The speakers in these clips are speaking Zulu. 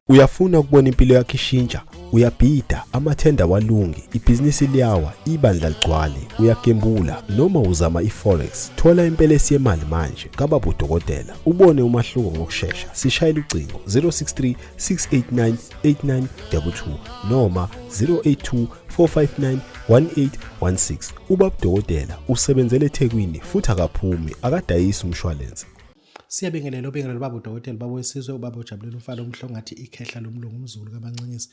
Uyafuna ukubona impilo yakho ishintsha, uyabhida, amathenda walungi, ibhizinisi liyawa, ibandla ligcwale, uyagembula noma uzama iforex. Thola impelesi yemali manje kaBabu Dokotela. Ubone umahluko ngokusheshsha. Sishayela ucingo 063 689 8922 noma 082 459 1816. uBabu Dokotela usebenzele eThekwini futhi akaphumi, akadayisi umshwalense. Siyabingelela Babu Dokotela, baba wesizwe, ubaba ujabulela umfana omhlongo ngathi ikhehla lomlungu umzulu kaMancinyisi.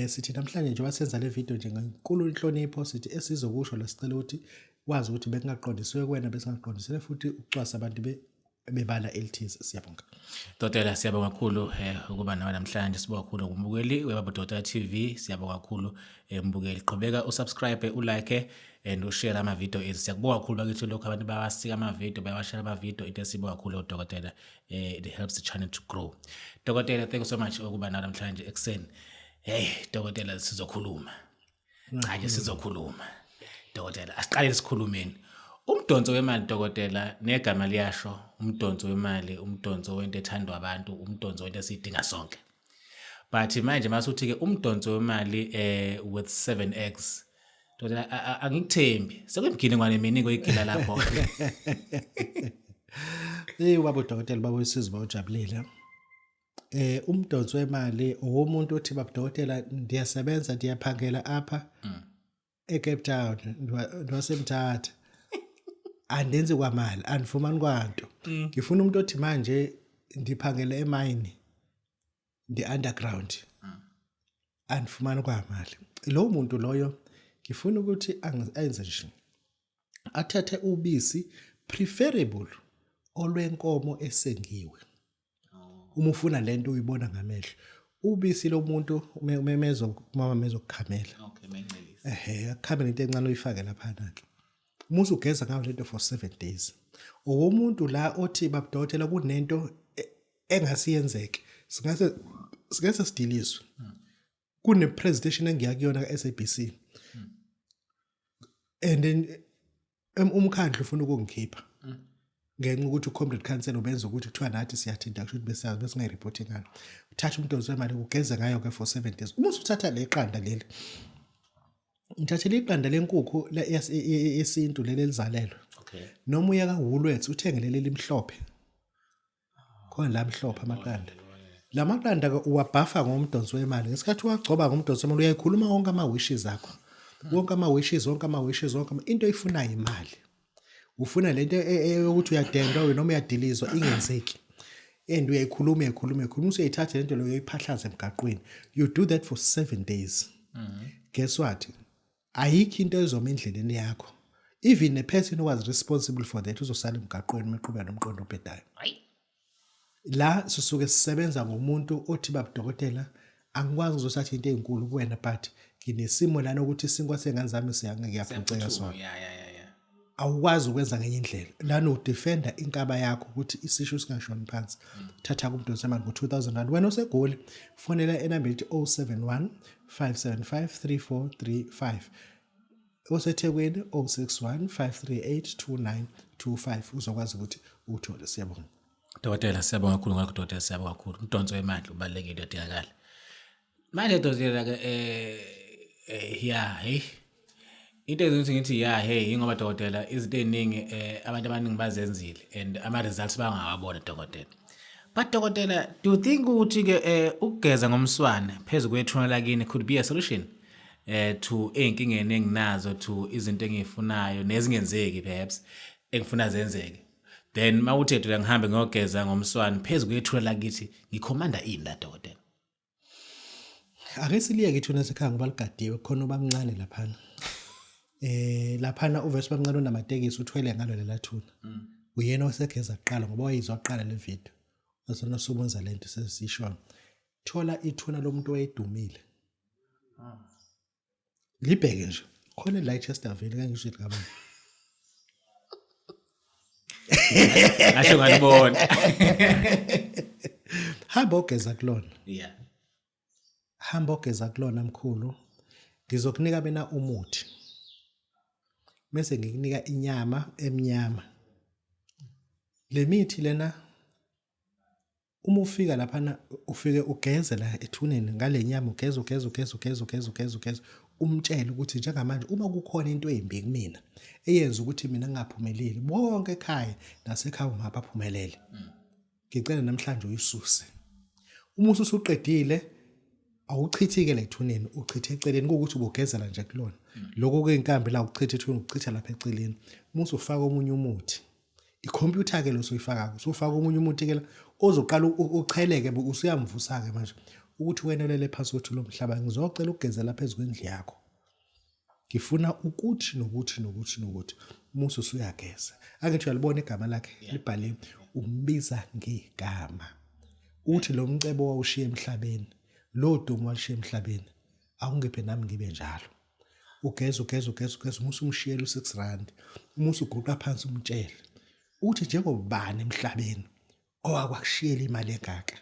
Sithi namhlanje njengoba senza le video nje ngenkulu inhlonipho sithi esizokusho lesicela ukuthi wazi ukuthi bekungaqondisiwe kuwena besingaqondisile futhi ucwasa abantu bebala elithize. Siyabonga. Dokotela, siyabonga kakhulu ukuba nawe namhlanje. Sibonga kakhulu kumbukeli weBabu Dokotela TV. Siyabonga kakhulu mbukeli. Qhubeka usubscribe, ulike and ushare ama video ethu. Siyakubonga kakhulu bakithi lokho abantu bayawasika ama video, bayawashare ama video. Into esibonga kakhulu Dokotela. It helps the channel to grow. Dokotela, thank you so much ukuba nawe namhlanje ekseni. Hey Dokotela, sizokhuluma. Cha nje sizokhuluma. Dokotela, asiqale sikhulumeni. Umdonso wemali Dokotela, negama liyasho, umdonso wemali, umdonso wento ethandwa abantu, umdonso wento esidinga sonke. But manje masuthi ke umdonso wemali with 7x. Dokotela, angikuthembi. Sekuyimgile ngwane mina ngoyigila lapho. Babu Dokotela, baba wesizwe ujabulile. Umdonso wemali owomuntu othi Babu Dokotela ndiyasebenza ndiyaphangela apha eCape Town ndiwasemthatha. Andenzi kwamali, andifumani kwanto. Ngifuna umuntu othi manje ndiphangele emine, ndi-underground. Andifumani kwamali. Lo muntu loyo ngifuna ukuthi ayenze nje. Athathe ubisi preferable olwenkomo esengiwe. Uma ufuna lento uyibona ngamehlo. Ubisi lo muntu mama mezokukhamela. Okay, mencelisi. Akhamela into encane uyifake lapha ke. Musu ugeza ngayo lento for 7 days. Owomuntu la othi Babu Dokotela kunento engasiyenzeke. Singase sidiliswe. Kune presentation engiyakuyona kaSABC. And then umkhandlu ufuna ukungikhipha. Ngenxa ukuthi ucomrade council ubenza ukuthi kuthiwa nathi siyathinta kusho ukuthi besazi bese ngayireporting ngalo. Uthatha umdonso wemali ugeza ngayo ke for 7 days. Uma usuthatha le qanda leli. Ngithathele iqanda lenkukhu yesintu leli elizalelwe. Okay. Noma uya kaWoolworths uthengele leli mhlophe. Khona la mhlophe amaqanda. La maqanda uwabhafa ngomdonso wemali. Ngesikhathi uwagcoba ngomdonso wemali uyayikhuluma wonke ama wishes akho. Wonke ama wishes, into oyifunayo imali. Ufuna lento ukuthi uyadendwa noma uyadilizwa ingenzeki. And uyayikhuluma usuyithatha lento leyo uyiphahlaza emgaqweni. You do that for 7 days. Guess what? Ayikho into ezoma endleleni yakho. Even a person who was responsible for that uzosala emgaqweni meqhubeka nomqondo obhedayo. La sisuke sisebenza ngomuntu othi Babu Dokotela angikwazi uzothatha into ezinkulu kuwena but nginesimo lana ukuthi isinkwa sengane zami ngiyaphuceka sona. Awukwazi ukwenza ngenye indlela. Lana udefender inkaba yakho ukuthi isisho singashoni phansi. Thatha kumdonso wemali ngo-2000 wena osegoli fonela enamba ethi 071 575 3435. Osethekwini 061 538 2925 uzokwazi ukuthi uthole. Siyabonga. Dokotela, siyabonga kakhulu ngakho Dokotela, siyabonga kakhulu. Umdonso wemali ubalekile uyadingakala. Manje Dokotela ke into ezokuthi ngithi ingoba Dokotela izinto eziningi abantu abaningi bazenzile and ama results bangawabona Dokotela. But Dokotela, do you think ukuthi ke ukugeza ngomswane phezulu kwethuna lakini could be a solution to inkingeni enginazo, to izinto engifunayo nezingenzeki perhaps engifuna zenzeke? Then mawuthi Dokotela ngihambe ngiyogeza ngomswane phezulu kwethuna lakithi ngikhomanda ini la Dokotela? Ake siliyeke ithuna sekhaya ngoba ligadiwe khona ubamncane laphana. Laphana uvese bamncane onamatekisi uthwele ngalo lela thuna. Uyena osegeza kuqala ngoba wayizwa kuqala le video. Wasona sobonza lento sesishona. Thola ithuna lomuntu oyedumile. Libheke nje. Khona la eChesterville kangisho ukuthi ngaba. Asho ngalibona. Hamba ogeza kulona. Yeah. Hamba ogeza kulona mkhulu. Ngizokunika bena umuthi. Mase ngikunika inyama emnyama. Le mithi lena uma ufika lapha ufike ugeze la ethuneni ngale nyama ugeze umtshela ukuthi njengamanje uma kukhona into embi kumina eyenza ukuthi mina ngingaphumeleli bonke ekhaya nasekhaya ungaphumelele ngicela namhlanje uyisuse uma usuqedile awuchithike la ethuneni uchithe eceleni ukuthi ubugezela nje kulona lokho kwenkambi la uchithe ethuneni uchitha lapha eceleni uma usufaka omunye umuthi ikhompyutha ke lo soyifaka usufaka omunye umuthi ke la ozoqala ucheleke usuyamvusa ke manje ukuthi wena lele phakathi lo mhlaba ngizocela ukugezela phezulu kwendlu yakho ngifuna ukuthi musu usuyageza angithi uyalibona igama lakhe libhaliwe umbiza ngegama uthi lo mcebo wawushiya emhlabeni lo dumo walishiya emhlabeni awungephe nami ngibe njalo ugeza musu umshiyela u6 umusu uguqa phansi umtshele uthi njengobani emhlabeni owakwakushiyela imali engaka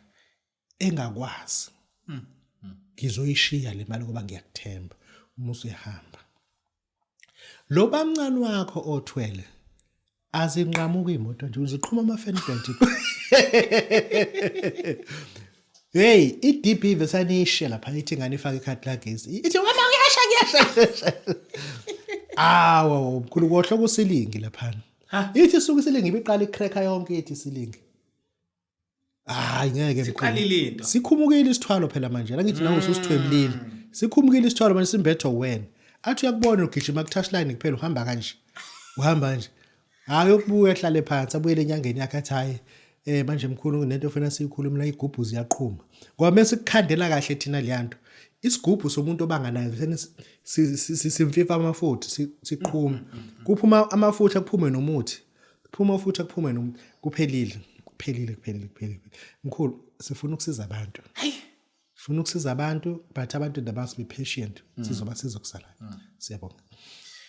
engakwazi ngizoyishiya le mali ngoba ngiyakuthemba umusu ehamba lo bamncane wakho othwele azinqamuka imoto nje uziqhuma ama-fan belt hey iDB vesanishe lapha ithi ngani ifaka ikhadi lagesi ithi wena ngiyasha awu mkhulu kohlo kusilingi lapha ithi suku isilingi ibiqala icracker yonke ithi isilingi hayi ngeke siqalile into sikhumukile isithwalo phela manje la ngithi nawe ususithwebulile sikhumukile isithwalo manje simbetho wena athi uyakubona ugijima ku touchline kuphela uhamba kanje uhamba nje hayi yokubuya ehlale phansi abuyele enyangeni yakhe athi hayi manje mkhulu kunento ofuna siyikhuluma la igubhu ziyaqhuma ngoba mase kukhandela kahle thina leyanto isigubhu somuntu obanganayo simfifa amafutha siqhuma kuphuma amafutha kuphume nomuthi kuphuma amafutha kuphume nomuthi kuphelile mkhulu sifuna ukusiza abantu sifuna ukusiza abantu but abantu they must be patient sizoba sizokusala siyabonga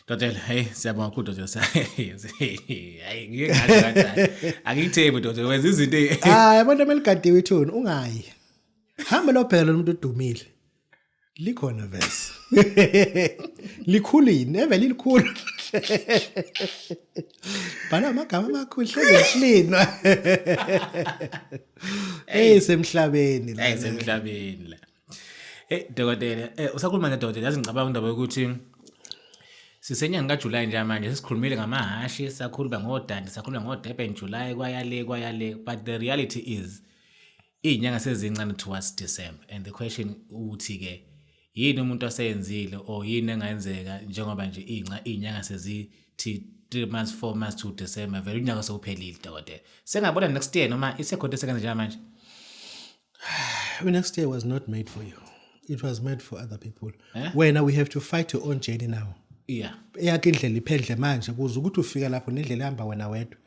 Dokotela siyabonga kakhulu Dokotela hayi ngike ngathi kanjani angithembi Dokotela wenza izinto hayi abantu ameligadiwe ithoni ungayi hamba lo phela umuntu odumile likhona verse likhulini evele likhulu bana amagama amakhulu hlezihlinwa semhlabeni la semhlabeni la Dokotela usakhuluma neDokotela yazi ngicabanga indaba yokuthi sisenyanga kaJuly nje manje sesikhulumile ngamahashi sakhuluma ngodandi sakhuluma ngoDurban July kwayale but the reality is inyanga sezincane towards December and the question uthi ke yini umuntu aseyenzile or yini engayenzeka njengoba nje inyanga sezithi 3 months 4 months to December vele unyaka sewuphelile Dokotela sengabona next year noma isekhonto sekenze nje manje next year was not made for you it was made for other people when we have to fight your own journey now eyakhe indlela iphendle manje kuze ukuthi ufika lapho nendlela ehamba wena wedwa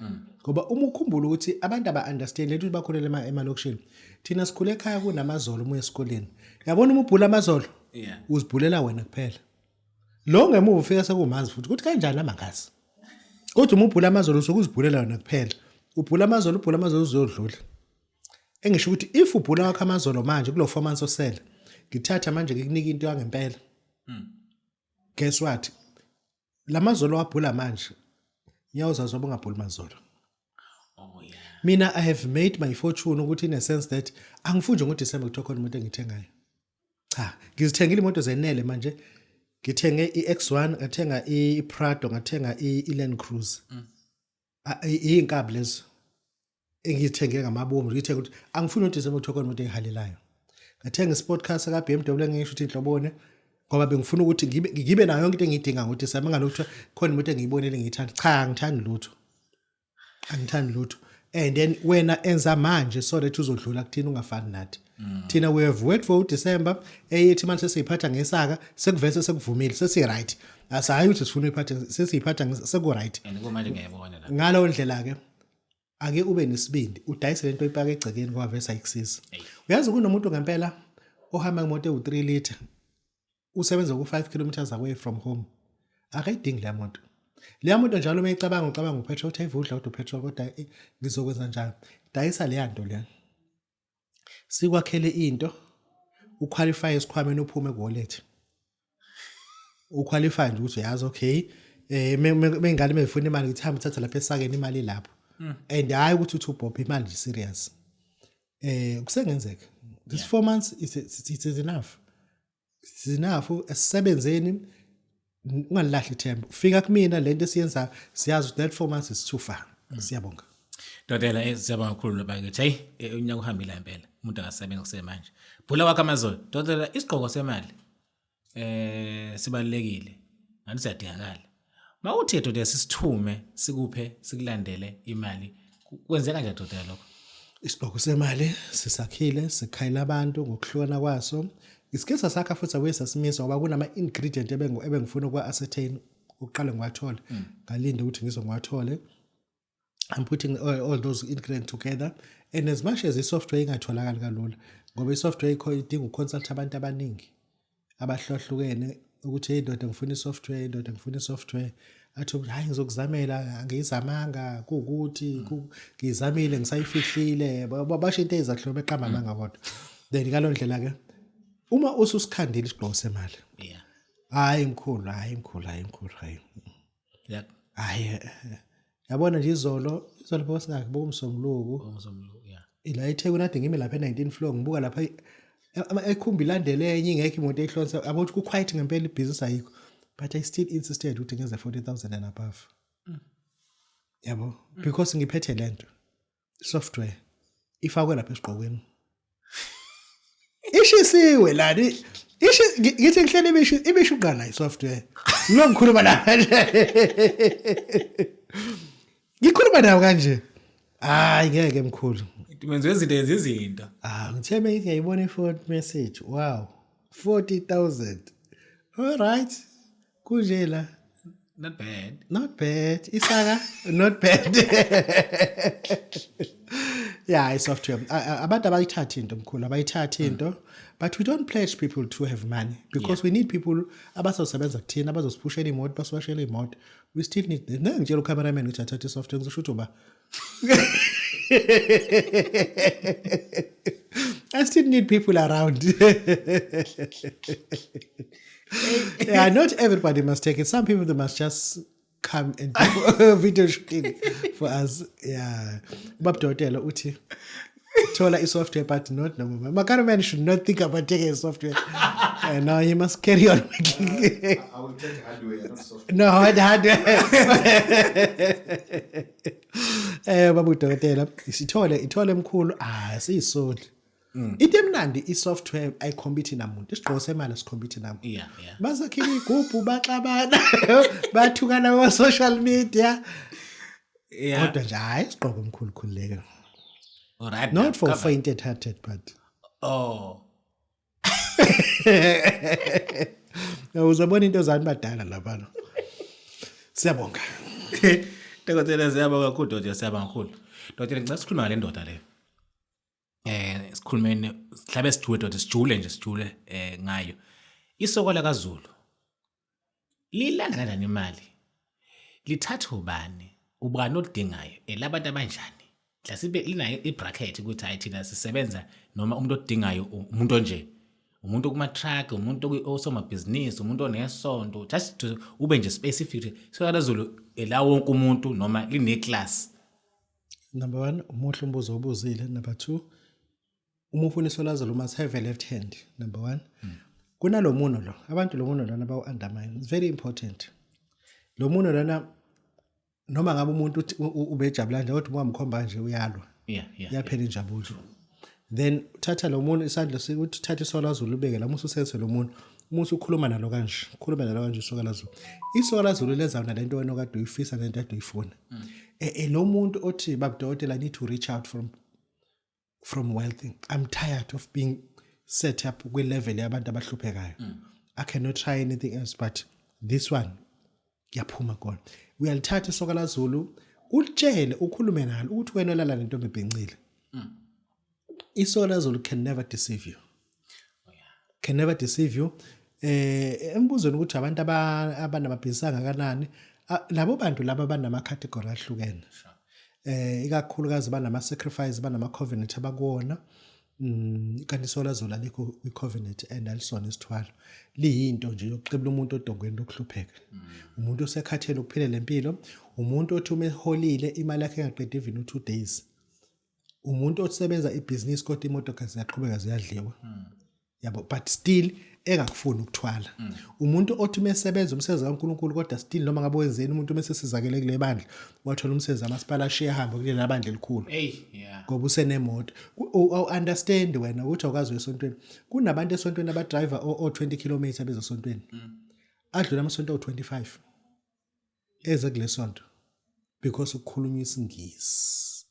ngoba uma ukhumbula ukuthi abantu aba-understand lethu bakholela emalokishini thina sikhule ekhaya kunamazolo uma esikoleni yabona uma ubhula amazolo uzibhulela wena kuphela lo ngemuva ufika sekumanzi futhi ukuthi kanjani amangazi kodwa uma ubhula amazolo usuke uzibhulela wena kuphela ubhula amazolo uzodlula engisho ukuthi if ubhula wakho amazolo manje kulo 4 months osele ngithatha manje ngikunika into yangempela guess what lamazolo wabhula manje ngiyawuza zoba ungabhula amazolo mina I have made my fortune ukuthi in a sense that angifunje ngoDecember kuthiwa khona imoto engithengayo cha ngizithengile imoto zenele manje ngithenge iX1 ngathenga iPrado ngathenga iLand Cruiser inkabi lezo engithenge ngamabomu ngithenga ukuthi angifuni ngoDecember kuthiwa khona imoto engihalelayo ngathenga isport car ka BMW engisho ukuthi inhlobone ngoba bengifuna ukuthi ngibe nayo yonke into engiyidinga ngoDecember ngalokuthi khona imoto engiyibonele ngiyithanda cha angithandi lutho and then wena enza manje so that uzodlula kuthina ungafani nathi thina we have worked for December eyithi manje sesiyiphatha ngesaka sekuvese sekuvumile sesi right asayi ukuthi sifuna uyiphatha sesiyiphatha seku right and kumanje ngiyabona la ngalo ndlela ke ake ube nesibindi udayise lento oyipaka egcekeni ngoba vese ayikusiza uyazi kunomuntu ngempela ohamba ngemoto ewu3 liter usebenza ku5 kilometers away from home akayidingi le moto njalo mayicabanga upetrol utayivudla kodwa upetrol kodwa ngizokwenza njalo dayisa le yanto le sikwakhele into uqualify isikhwameni uphume ku-wallet uqualify nje ukuthi uyazi okay mengane mefuna imali ngithamba thatha lapha esakeni imali lapho and hayi ukuthi uthi ubhopha imali nje serious kusengenzeka this 4 months it's enough. It's enough asebenzeni ungalahli ithemba. Ufika kumina lento esiyenza siyazi that 4 months is too far. Siyabonga. Dokotela siyabonga kakhulu bakithi. Hey unyaka uhambile impela. Umuntu akasebenza kusemanje. Phula wakhe amazolo. Dokotela isigqoko semali sibalekile. Ngani siyadingakala. Mawuthi dokotela sisithume sikuphe sikulandele imali. Kwenzeka kanjani dokotela lokho? Isigqoko semali sisakhile sikhayela abantu ngokuhlukana kwaso. Isikesa sakha futhi awesa simisa ngoba kunama ingredient ebengifuna ukwa ascertain uqale ngiwathola. Ngalinde ukuthi ngizongwathole. I'm putting all those ingredients together, and as much as the software ingatholakala kalula ngoba isoftware idinga uconsult abantu abaningi abahlohlukene ukuthi hey ndoda ngifuna isoftware athi hayi ngizokuzamela angiyizamanga ukuthi ngizamile ngisayifihlile babasho into ezahluke beqamba amanga kodwa then ngaloo ndlela ke uma ususikhandile isigqoko semali hayi mkhulu hayi yabona nje izolo bosingakho bomsomluku ila eThekwini ade ngime lapha e19 floor ngibuka lapha ekhumbi landele enye ingekho imoto ehlonza about ku quiet ngempela ibusiness ayikho but I still insisted ukuthi ngenze 40,000 and above yabo because ngiphethe lento software ifakwe lapha esiqokweni ishisiwe lani ngithi ngihlele ibishuqana isoftware lo ngikhuluma la ngikhuluma nawe kanje hayi ngeke mkhulu Menze izinto ngitheme ithi ngiyibona i-phone message wow 40,000 all right kujela not bad isaka not bad yeah isoftware abantu abayithatha into mkhulu abayithatha into but we don't pledge people to have money because we need people abazosebenza kuthina abazosiphushela imoto baswashela imoto we still need them ngitshela ucameraman ukuthi athathe isoftware ngizosho ukuthi uba I still need people around. Yeah, not everybody must take it. Some people they must just come and do video shooting for us. Yeah. Babu Dokotela uthi thola isoftware but not no more. My cameraman should not think about taking a software. No, he must carry on working. I will take hardware, not software. No, hardware. Babu Dokotela ithole mkhulu siyisoli. Into emnandi isoftware ayikhompete namuntu isigqoko semali sikhompete namuntu bazakhile igroup baxabana bathukana ku social media kodwa nje hayi isigqoko mkhulu khulileke alright not for fainted hearted but uzabona into zani badala lapha siyabonga Dokotela siyabonga kakhulu Dokotela siyabonga kakhulu Dokotela ngicela sikhuluma ngale ndoda le sikhulumene sihlabe sithuwe Dokotela sijule ngayo isoko la kaZulu lilanda kanjani imali lithatha ubani ubani odingayo labantu abanjani mhlawumbe linayo ibracket ukuthi hayi thina sisebenza noma umuntu odingayo umuntu onje umuntu kuma truck umuntu osomabhizinisi umuntu onesonto just ube nje specific so kaZulu la wonke umuntu noma line class number 1 umuhle umbuzo obuzile number 2 uma ufuna isolazolo must have a left hand number 1 kunalomuno lo abantu lomuno lana bawu undermine it's very important lomuno lana noma ngabe umuntu ubejabula nje kodwa umkhomba nje uyalwa yaphela injabulo then uthatha lomuno isandla sikuthi uthatha isolazolo ubeke la musu usenze lomuno musu ukhuluma nalo kanje isolazolo isolazolo lenza nalento wena okade uyifisa nento ade uyifuna lo muntu othi Babu Dokotela I need to reach out from wealthy. I'm tired of being set up kwi level yabantu abahluphekayo. I cannot try anything else but this one yaphuma khona. Uyalithatha isoka laZulu utshele ukhulume nalo ukuthi wena lala lento ebhencile. Isoka laZulu can never deceive you. Can never deceive you. Embuzweni ukuthi abantu abanamabhizinisi angakanani labo bantu laba banama category ahlukene. Ikakhulukazi banama sacrifice banama covenant abakuona kanti isolazolo alikho i covenant and alisona isithwalo liyinto nje yokuqibula umuntu odongweni lokuhlupheka umuntu osekhathele ukuphila lempilo umuntu othi uma eholile imali yakhe engaqedi even 2 days umuntu osebenza ibhizinisi kodwa imoto ziyaqhubeka ziyadliwa yabo but still engakufuni ukuthwala umuntu othi mesebenza umsebenzi kaNkulunkulu kodwa still noma ngabe wenzeni umuntu mesesizakele kule bandla wathola umsebenzi amasipala ashiya hamba kule bandla elikhulu ngoba usenemoto understand wena ukuthi awukazi esontweni kunabantu esontweni abadriver o 20 km bezosontweni adlula amasonto o25 eze kule sonto because ukukhulunywa isingisi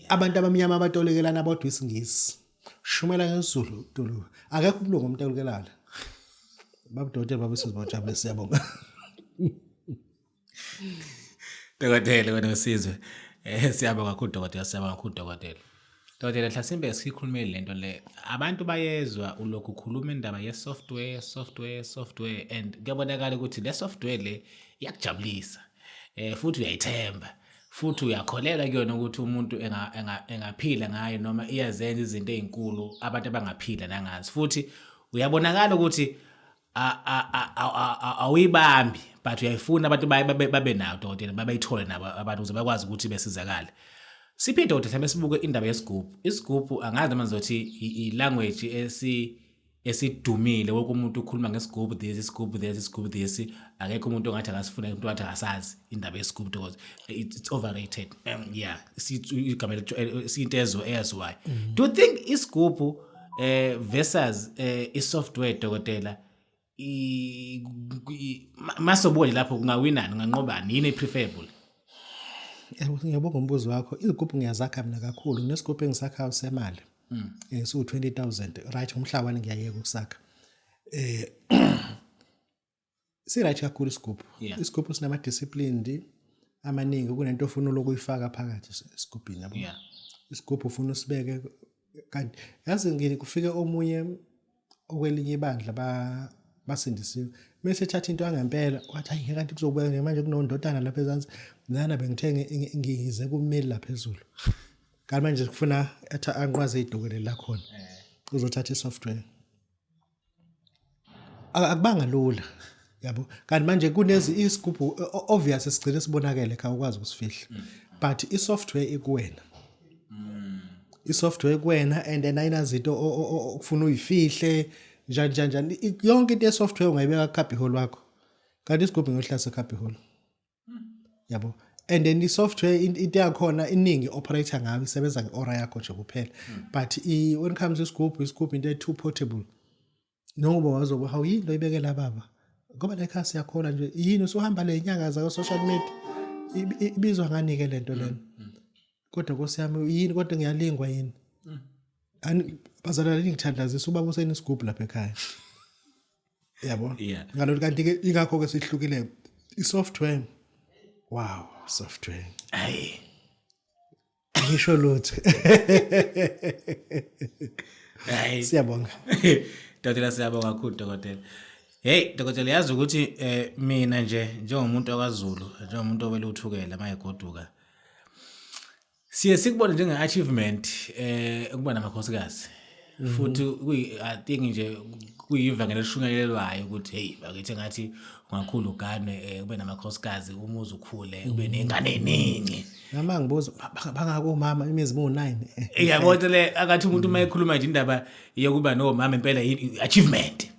abantu abamnyama abatolekelana abodwa isingisi shumela ngesiZulu tulu akekho umlungu omtolekelana Babu Dokotela babu sizibajabule siyabonga Dokotela wena usizwe siyabonga kakhulu Dokotela siyabonga kakhulu Dokotela Dokotela mhlasimbe sikhulumile lento le abantu bayezwa ulokhu ukhuluma indaba ye software and kuyabonakala ukuthi le software le iyakujabulisa futhi uyayithemba futhi uyakholela kuyona ukuthi umuntu engaphila ngayo noma iyazenza izinto ezinkulu abantu abangaphila nangazi futhi uyabonakala ukuthi awuyibambi but uyayifuna abantu babe nayo Dokotela babayithole nabo abantu ukuze bakwazi ukuthi besizakale siphinde Dokotela mesibuke indaba yesigubhu isigubhu angazi manje ukuthi ilanguage esidumile wonke umuntu ukhuluma ngesigubhu this akekho umuntu ongathi akasifuna umuntu wathi akasazi indaba yesigubhu because it's overrated igama sintezo eyaziwayo do you think isigubhu versus isoftware Dokotela masobole lapho kungawinani nganqobani yini preferable ngiyabonga umbuzo wakho izigubhu ngiyazakha mina kakhulu nesigubhu engisakhayo semali so 20,000 right umhlaba wami ngiyayeka ukusakha si right kakhulu isigubhu sinama disciplined amaningi kunento ofuna lokuyifaka phakathi isigubhini yabo isigubhu ufuna usibeke kanti yazi ngini kufike omunye okwelinye ibandla basindisiwe bese thatha into angempela wathi hayi kanti kuzobuya manje kunondodana lapha ezansi nana bengithenge ngize kumeli lapha phezulu kanti manje kufuna anqwaze idokolela la khona uzothatha isoftware akubanga lula yabo kanti manje kunezi isigubhu obvious sigcine sibonakele kha ukwazi ukusifihla but isoftware ikuwena isoftware kuwena and then ayinazinto okufuna uyifihle njani yonke into yesoftware ungayibeka ku hole wakho kanti isigubhu ngohlasa ku hole yabo and then isoftware into yakhona iningi operator ngayo isebenza ngeora yakho nje kuphela but when comes isigubhu into too portable noma wazoba hawu yini lo ibekela baba ngoba la ekhaya siyakhona nje yini usuhamba le nyanga za social media ibizwa ngani ke lento lena kodwa nkosiyami yini kodwa ngiyalingwa yini ani bazalwane ngithandazisa ubaba useni isigubhu lapha ekhaya yabo ngalolu kanti ke ingakho ke sihlukile isoftware wow software hayi ngisho lutho hayi siyabonga Dokotela siyabonga kakhulu Dokotela hey Dokotela yazi ukuthi mina nje njengomuntu okaZulu njengomuntu obeluthukela mayigoduka siye sikubone njenge achievement ukuba namakhosikazi futhi I think nje kuyivangelo elishungelelwayo ukuthi hey bakithi ngathi ungakhulu ugane ube namakhosikazi umuzi ukhule ube nengane eningi nama ngibuza bangako mama imizi mu9 yabona le akathi umuntu mayekhuluma nje indaba yokuba no mama impela achievement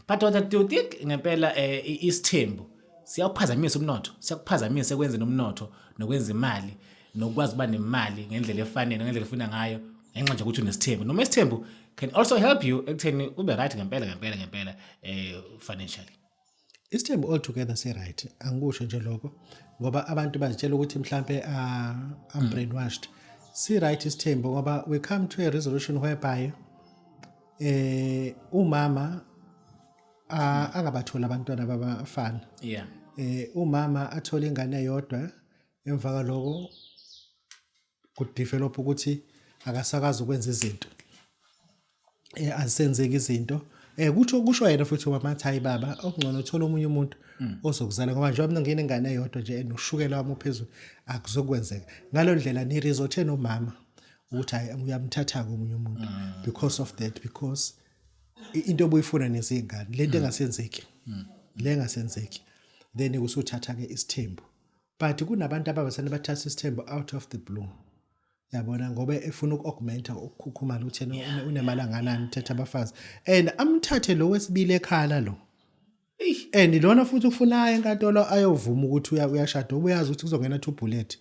but what do you think ngempela isithembu siyakuphazamisa umnotho siyakuphazamisa ekwenza nomnotho nokwenza imali nokwazi kuba nemali ngendlela efanele ngendlela efuna ngayo ngenxa nje ukuthi unesithembu noma isithembu can also help you ekutheni ube right ngempela financially isithembu altogether si right angikusho nje lokho ngoba abantu bazitshela ukuthi mhlambe I'm brainwashed si right isithembu ngoba we come to a resolution whereby umama angabathola abantwana babafana umama athola ingane eyodwa emva kwaloko ku develop ukuthi akasakazi ukwenza izinto asenzeke izinto kusho yena futhi umama hayi baba okungcono uthola omunye umuntu ozokuzala ngoba njengoba mina ngine ingane eyodwa nje noshukela wami phezulu akuzokwenzeka ngalo ndlela ni resort nomama ukuthi hayi uyamthatha komunye umuntu because of that because into obuyifuna nezingane lento engasenzeki then usuthatha ke isithembu but kunabantu ababasana bathatha isithembu out of the blue yabona ngoba efuna uku-augmenta ukukhukhumala uthena unemali anganani uthetha abafazi and amthathe lo wesibili ekhala lo and lona futhi ufunayo enkantolo ayovuma ukuthi uyashada ubuyazi ukuthi kuzongena 2 bullet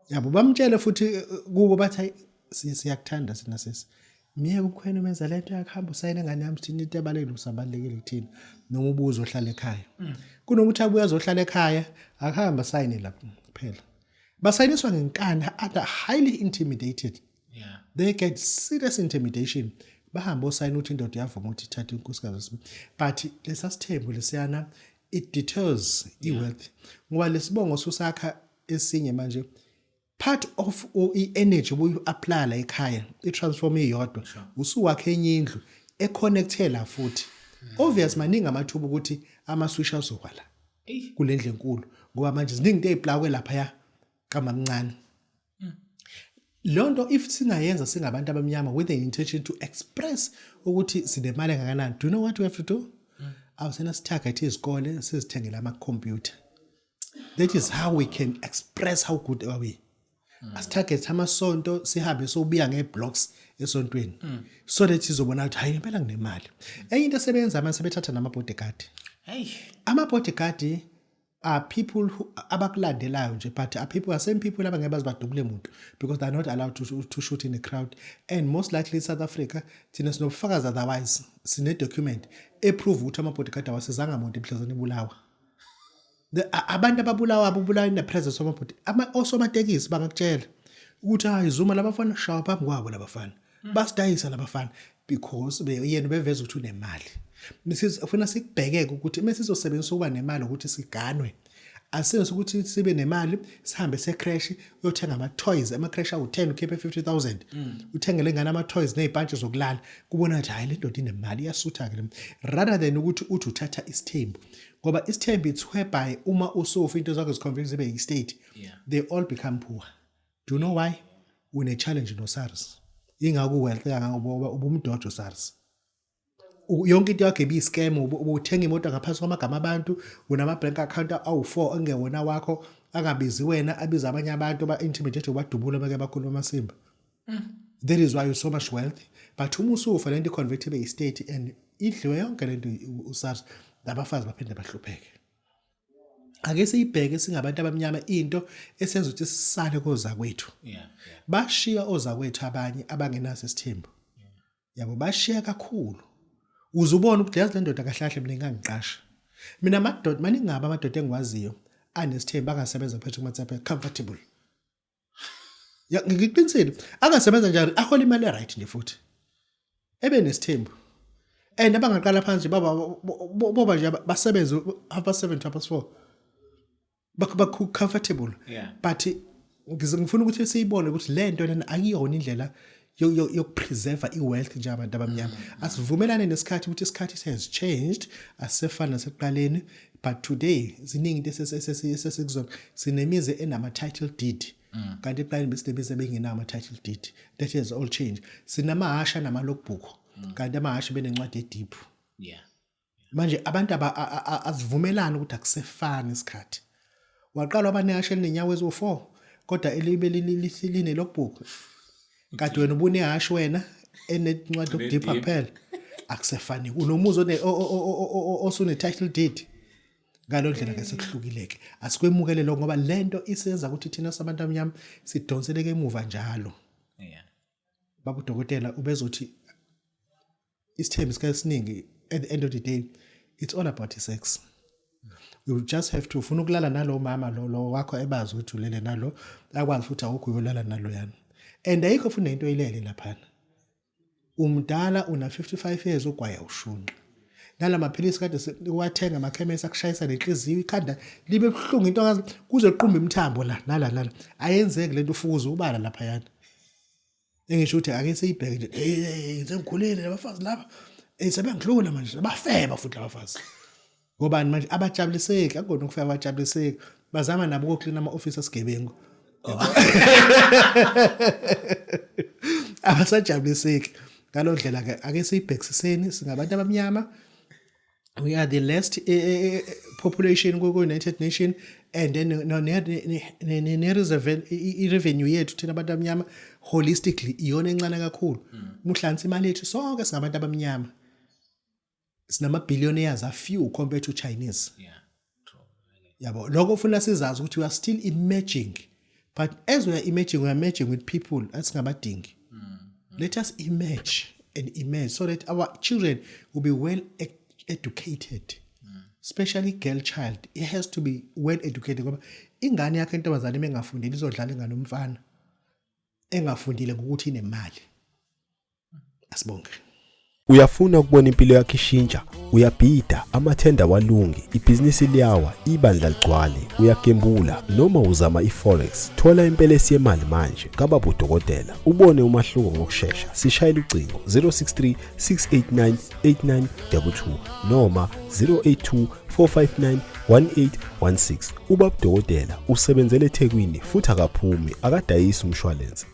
yabo bamtshele futhi kubo bathi siyakuthanda sina sisi miye ukukhwena menza lento yakuhamba usayine ngane yami thina into ebalekile usabalekile kuthina noma ubuzo ohlala ekhaya kunokuthi abuye azohlala ekhaya akuhamba sayine lapha kuphela basayiniswa ngenkani are highly intimidated they get serious intimidation bahamba osayina uthi indoda yavuma ukuthi ithathe inkosikazi but lesasithembu lesiyana it deters i-wealth ngoba lesibongo susakha esinye manje part of i-energy ubuyi-apply la ekhaya i-transform iyodwa usuwakhe enye indlu econnectela futhi obvious maningi amathuba ukuthi ama-switch azokwala kule ndlu enkulu ngoba manje ziningi into ey'plakwe laphaya kamamncane lonto if singayenza singabantu abamnyama with the intention to express ukuthi sinemali engakanani do you know what we have to do awusena sitarget izikole sizithengela ama-computer that is how we can express how good are we asitarget amasonto sihambe sobuya ngeblocks esontweni so that sizobona ukuthi hayi impela nginemali enye into esebenza manje sebethatha nama-bodyguard ama-bodyguard are people who abakulandelayo nje but are people are same people abangeke bazibadubule umuntu because they are not allowed to shoot in a crowd and most likely South Africa thina sinobufakazi otherwise sine document eprove ukuthi ama-bodyguard awasizanga muntu emhlazweni ebulawa abantu ababulawa in the presence of osomatekisi bangakutshela ukuthi hayi zuma labafana shawa phambi kwabo labafana basidayisa labafana because yena beveza ukuthi unemali ufuna sikubhekeke ukuthi mesizosebenzisa ukuba nemali ukuthi siganwe asenze ukuthi sibe nemali sihambe secrash uyothenga ama-toys ama-crash awu-10 ukhiphe 50,000 uthengele ngana ama-toys nezibhantshi zokulala kubona ukuthi hayi le ndoda inemali iyasutha-ke rather than ukuthi uthi uthatha isithembu ngoba isithembu it's whereby uma usofa into zakho ziconvince zibe yi-state they all become poor do you know why une-challenge no-SARS ingako wealth kangangoba ubumdojo SARS yonke into yakhe ibiyi-scam ubuthenga imoto ngaphansi kwamagama abantu unama-bank account awu-4 engewona wakho angabizi wena abiza abanye abantu ba-intimidate ubadubula bake bakhuluma amasimba that is why you so much wealth but uma usufa lento i-convert ibe yi-state and idliwe yonke lento uSARS labafazi baphinde bahlupheke ake siyibheke singabantu abamnyama into esenza ukuthi sisale kozakwethu bashiya ozakwethu abanye abangenaso isithembu yabo bashiya kakhulu uzubona ukuthi yazi le ndoda kahlahle mina ngangiqasha mina amadoda maningi amadoda engikwaziyo anesithembu angasebenza phakathi kumatsaphe comfortable ngiqinisile angasebenza njalo ahola imali right nje futhi ebe nesithembu and abangaqala phansi boba nje basebenze 7:30 to 4 bakhu comfortable but ngifuna ukuthi siyibone ukuthi le nto lena akuyona indlela yokupreserve i-wealth nje abantu abamnyama asivumelane nesikhathi ukuthi isikhathi has changed asifana nasekuqaleni but today ziningi into esesikuzona sinemizi enama-title deed kanti ekuqaleni besinemizi ebengenawo ama-title deed that has all changed sinamahasha nama-logbook kanti amahasha benencwadi edip manje abantu azivumelane ukuthi akusefani isikhathi waqala abanehasha elinenyawo eziwu-4 kodwa elibe line-logbook kanti wena ubunehasha wena enencwadi yokudipha kuphela akusefani unomuzi osune-title deed ngalo ndlela ke sekuhlukileke asikwemukele lokho ngoba lento isenza ukuthi thina sabantu abamnyama sidonseleke emuva njalo Babu Dokotela ubezothi isithembu sikasiningi at the end of the day it's all about sex you just have to ufuna ukulala nalo mama lo wakho ebazi ukuthi ulele nalo akwazi futhi awukho uyolala nalo yana and ayikho futhi into oyilele laphana umdala una 55 years ugwaya ushunqa nala maphilisi kade siwathenga amakhemesi akushayisa lenhliziyo ikhanda libe buhlungu into ngazi kuze liqumbe imithambo la nala ayenzeki lento ufukuza ubala lapha yana engisho ukuthi ake siyibheke nje ngisengikhulile labafazi laba sebengidlula manje bafeba futhi labafazi ngobani manje abajabuliseki akukona ukufika abajabuliseki bazama nabo ukuklina ama-office asigebengu abasajabuliseki ngalo ndlela ke ake siyibhekiseni singabantu abamnyama we are the last population ku-United Nations and then revenue yethu thina abantu abamnyama holistically iyona encane kakhulu muhlanganisa imali yethu sonke singabantu abamnyama sinama-billionaires a few compared to Chinese. Yabo lokho ufuna sizazi ukuthi we are still emerging, but as we are emerging with people asingabadingi. Let us emerge so that our children will be well educated, especially girl child. It has to be well educated ngoba ingane yakhe intombazane engafundile izodlala ingane umfana engafundile ukuthi inemali. Asibonge. Uyafuna ukubona impilo yakho ishintsha, uyabhida, amathenda walungi, ibhizinisi liyawa, ibandla ligcwale, uyagembula noma uzama iforex. Thola impelesi yemali manje kaBabu Dokotela. Ubone umahluko ngokusheshsha. Sishayela ucingo 063 689 8922 noma 082 459 1816. uBabu Dokotela usebenzele eThekwini futhi akaphumi, akadayisi umshwalense.